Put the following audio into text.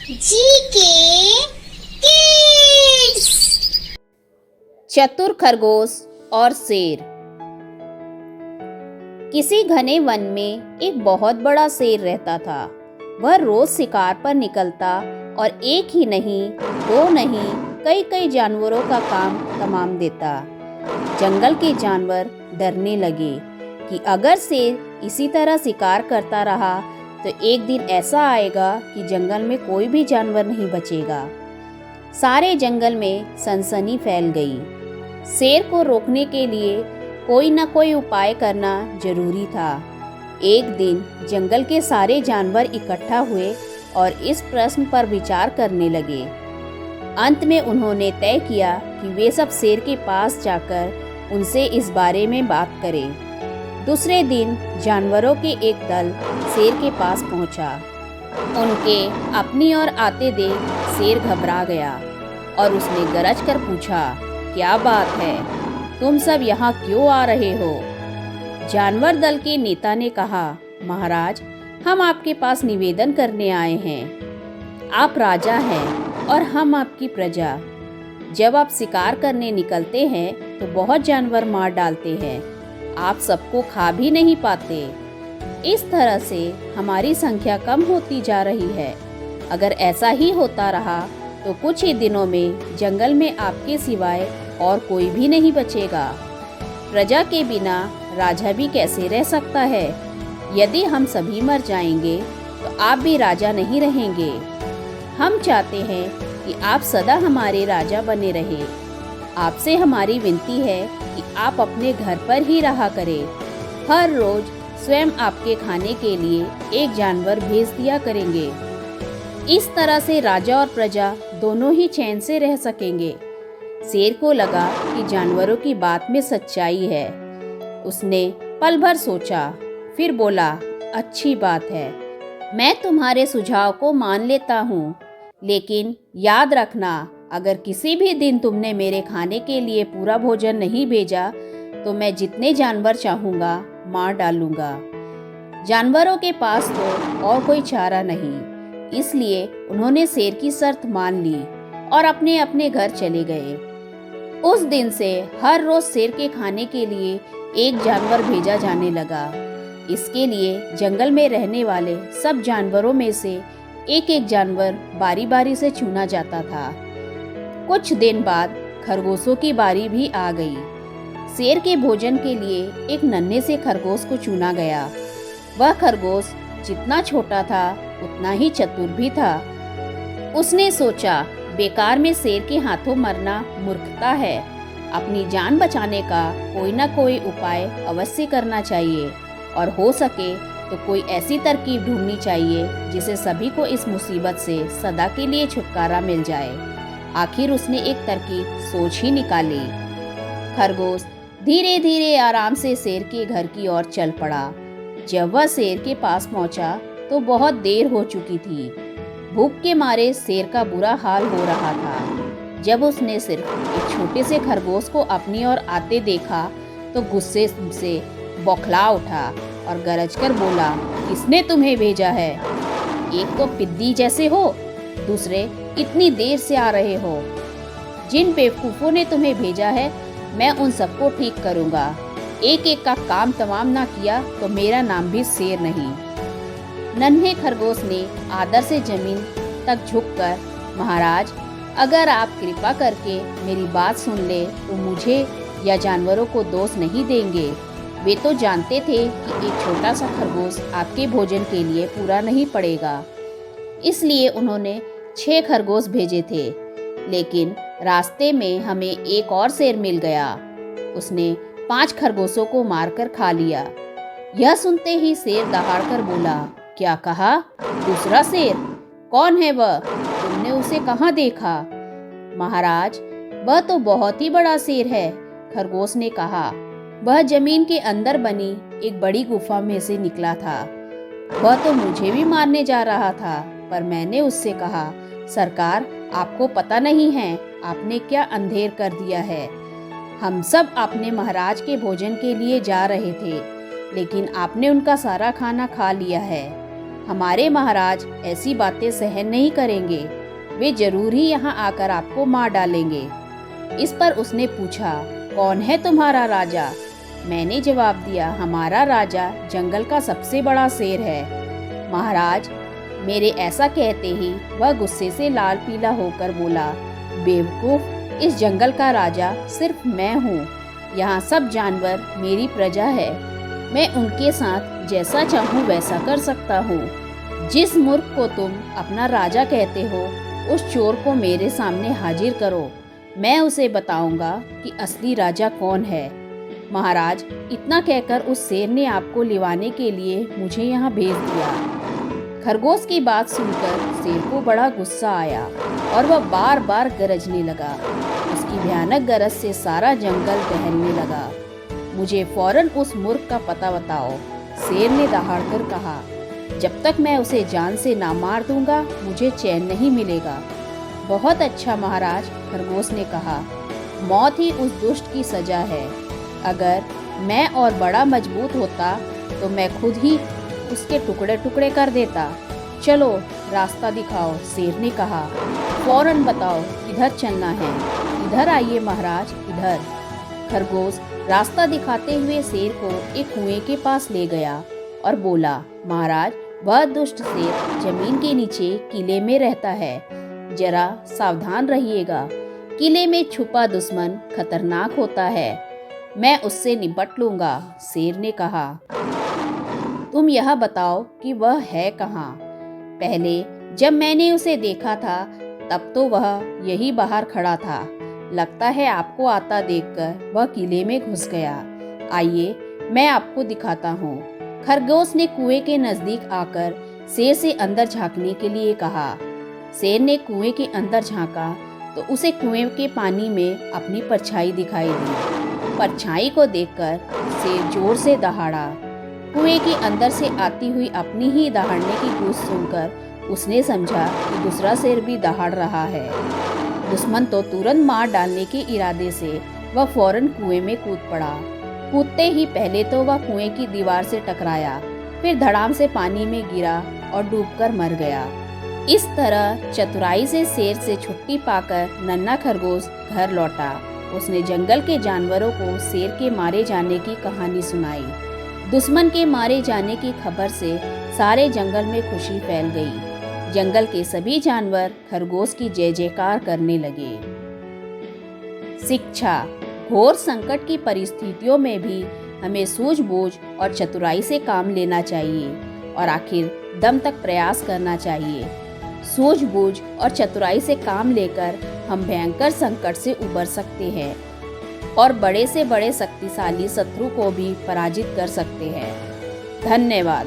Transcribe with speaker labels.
Speaker 1: GK kids.
Speaker 2: चतुर खरगोश और शेर। किसी घने वन में एक बहुत बड़ा शेर रहता था। वह रोज शिकार पर निकलता और एक ही नहीं, दो नहीं, कई कई जानवरों का काम तमाम देता। जंगल के जानवर डरने लगे कि अगर शेर इसी तरह शिकार करता रहा तो एक दिन ऐसा आएगा कि जंगल में कोई भी जानवर नहीं बचेगा। सारे जंगल में सनसनी फैल गई। शेर को रोकने के लिए कोई न कोई उपाय करना जरूरी था। एक दिन जंगल के सारे जानवर इकट्ठा हुए और इस प्रश्न पर विचार करने लगे। अंत में उन्होंने तय किया कि वे सब शेर के पास जाकर उनसे इस बारे में बात करें। दूसरे दिन जानवरों के एक दल शेर के पास पहुंचा। उनके अपनी ओर आते देख शेर घबरा गया और उसने गरज कर पूछा, क्या बात है, तुम सब यहाँ क्यों आ रहे हो? जानवर दल के नेता ने कहा, महाराज, हम आपके पास निवेदन करने आए हैं। आप राजा हैं और हम आपकी प्रजा। जब आप शिकार करने निकलते हैं तो बहुत जानवर मार डालते हैं। आप सबको खा भी नहीं पाते। इस तरह से हमारी संख्या कम होती जा रही है। अगर ऐसा ही होता रहा तो कुछ ही दिनों में जंगल में आपके सिवाय और कोई भी नहीं बचेगा। प्रजा के बिना राजा भी कैसे रह सकता है? यदि हम सभी मर जाएंगे तो आप भी राजा नहीं रहेंगे। हम चाहते हैं कि आप सदा हमारे राजा बने रहे। आपसे हमारी विनती है कि आप अपने घर पर ही रहा करें। हर रोज स्वयं आपके खाने के लिए एक जानवर भेज दिया करेंगे। इस तरह से राजा और प्रजा दोनों ही चैन से रह सकेंगे। शेर को लगा कि जानवरों की बात में सच्चाई है। उसने पल भर सोचा, फिर बोला, अच्छी बात है, मैं तुम्हारे सुझाव को मान लेता हूँ, लेकिन याद रखना, अगर किसी भी दिन तुमने मेरे खाने के लिए पूरा भोजन नहीं भेजा तो मैं जितने जानवर चाहूँगा मार डालूंगा। जानवरों के पास तो और कोई चारा नहीं, इसलिए उन्होंने शेर की शर्त मान ली और अपने अपने घर चले गए। उस दिन से हर रोज शेर के खाने के लिए एक जानवर भेजा जाने लगा। इसके लिए जंगल में रहने वाले सब जानवरों में से एक एक जानवर बारी बारी से चुना जाता था। कुछ दिन बाद खरगोशों की बारी भी आ गई। शेर के भोजन के लिए एक नन्हे से खरगोश को चुना गया। वह खरगोश जितना छोटा था उतना ही चतुर भी था। उसने सोचा, बेकार में शेर के हाथों मरना मूर्खता है। अपनी जान बचाने का कोई ना कोई उपाय अवश्य करना चाहिए और हो सके तो कोई ऐसी तरकीब ढूंढनी चाहिए जिससे सभी को इस मुसीबत से सदा के लिए छुटकारा मिल जाए। आखिर उसने एक तरकीब सोच ही निकाली। खरगोश धीरे धीरे आराम से शेर के घर की ओर चल पड़ा। जब वह शेर के पास पहुंचा तो बहुत देर हो चुकी थी। भूख के मारे शेर का बुरा हाल हो रहा था। जब उसने सिर्फ एक छोटे से खरगोश को अपनी ओर आते देखा तो गुस्से से बौखला उठा और गरज कर बोला, किसने तुम्हें भेजा है? एक तो पिद्दी जैसे हो, दूसरे इतनी देर से आ रहे हो। जिन बेवकूफ़ों ने तुम्हें भेजा है मैं उन सबको ठीक करूँगा। एक एक का काम तमाम ना किया तो मेरा नाम भी शेर नहीं। नन्हे खरगोश ने आदर से जमीन तक झुककर, महाराज, अगर आप कृपा करके मेरी बात सुन ले तो मुझे या जानवरों को दोष नहीं देंगे। वे तो जानते थे कि एक छोटा सा खरगोश आपके भोजन के लिए पूरा नहीं पड़ेगा, इसलिए उन्होंने 6 खरगोश भेजे थे। लेकिन रास्ते में हमें एक और शेर मिल गया। उसने 5 खरगोशों को मारकर खा लिया। यह सुनते ही शेर दहाड़कर बोला, क्या कहा? दूसरा शेर? कौन है वह? तुमने उसे कहाँ देखा? महाराज, वह तो बहुत ही बड़ा शेर है, खरगोश ने कहा। वह जमीन के अंदर बनी एक बड़ी गुफा में से निकला था। वह तो मुझे भी मारने जा रहा था, पर मैंने उससे कहा, सरकार, आपको पता नहीं है आपने क्या अंधेर कर दिया है। हम सब अपने महाराज के भोजन के लिए जा रहे थे, लेकिन आपने उनका सारा खाना खा लिया है। हमारे महाराज ऐसी बातें सहन नहीं करेंगे। वे जरूर ही यहाँ आकर आपको मार डालेंगे। इस पर उसने पूछा, कौन है तुम्हारा राजा? मैंने जवाब दिया, हमारा राजा जंगल का सबसे बड़ा शेर है। महाराज, मेरे ऐसा कहते ही वह गुस्से से लाल पीला होकर बोला, बेवकूफ, इस जंगल का राजा सिर्फ मैं हूँ। यहाँ सब जानवर मेरी प्रजा है। मैं उनके साथ जैसा चाहूँ वैसा कर सकता हूँ। जिस मूर्ख को तुम अपना राजा कहते हो, उस चोर को मेरे सामने हाजिर करो। मैं उसे बताऊंगा कि असली राजा कौन है। महाराज, इतना कहकर उस शेर ने आपको लिवाने के लिए मुझे यहाँ भेज दिया। खरगोश की बात सुनकर शेर को बड़ा गुस्सा आया और वह बार बार गरजने लगा। उसकी भयानक गरज से सारा जंगल दहलने लगा। मुझे फौरन उस मूर्ख का पता बताओ, शेर ने दहाड़कर कहा। जब तक मैं उसे जान से ना मार दूंगा, मुझे चैन नहीं मिलेगा। बहुत अच्छा महाराज, खरगोश ने कहा, मौत ही उस दुष्ट की सजा है। अगर मैं और बड़ा मजबूत होता तो मैं खुद ही उसके टुकड़े टुकड़े कर देता। चलो रास्ता दिखाओ, शेर ने कहा। फौरन बताओ किधर चलना है। इधर आइए महाराज, इधर। खरगोश रास्ता दिखाते हुए शेर को एक कुएं के पास ले गया और बोला, महाराज, वह दुष्ट शेर जमीन के नीचे किले में रहता है। जरा सावधान रहिएगा। किले में छुपा दुश्मन खतरनाक होता है। मैं उससे निपट लूंगा, शेर ने कहा। तुम यह बताओ कि वह है कहाँ? पहले जब मैंने उसे देखा था तब तो वह यही बाहर खड़ा था। लगता है आपको आता देखकर वह किले में घुस गया। आइए मैं आपको दिखाता हूँ। खरगोश ने कुएं के नजदीक आकर शेर से अंदर झांकने के लिए कहा। शेर ने कुएं के अंदर झांका तो उसे कुएं के पानी में अपनी परछाई दिखाई दी। परछाई को देखकर शेर जोर से दहाड़ा। कुएं के अंदर से आती हुई अपनी ही दहाड़ने की गूंज सुनकर उसने समझा कि दूसरा शेर भी दहाड़ रहा है। दुश्मन तो तुरंत मार डालने के इरादे से वह फौरन कुएं में कूद पड़ा। कूदते ही पहले तो वह कुएं की दीवार से टकराया, फिर धड़ाम से पानी में गिरा और डूबकर मर गया। इस तरह चतुराई से शेर से छुट्टी पाकर नन्हा खरगोश घर लौटा। उसने जंगल के जानवरों को शेर के मारे जाने की कहानी सुनाई। दुश्मन के मारे जाने की खबर से सारे जंगल में खुशी फैल गई। जंगल के सभी जानवर खरगोश की जय जयकार करने लगे। शिक्षा। घोर संकट की परिस्थितियों में भी हमें सूझबूझ और चतुराई से काम लेना चाहिए और आखिर दम तक प्रयास करना चाहिए। सूझबूझ और चतुराई से काम लेकर हम भयंकर संकट से उबर सकते हैं और बड़े से बड़े शक्तिशाली शत्रु को भी पराजित कर सकते हैं। धन्यवाद।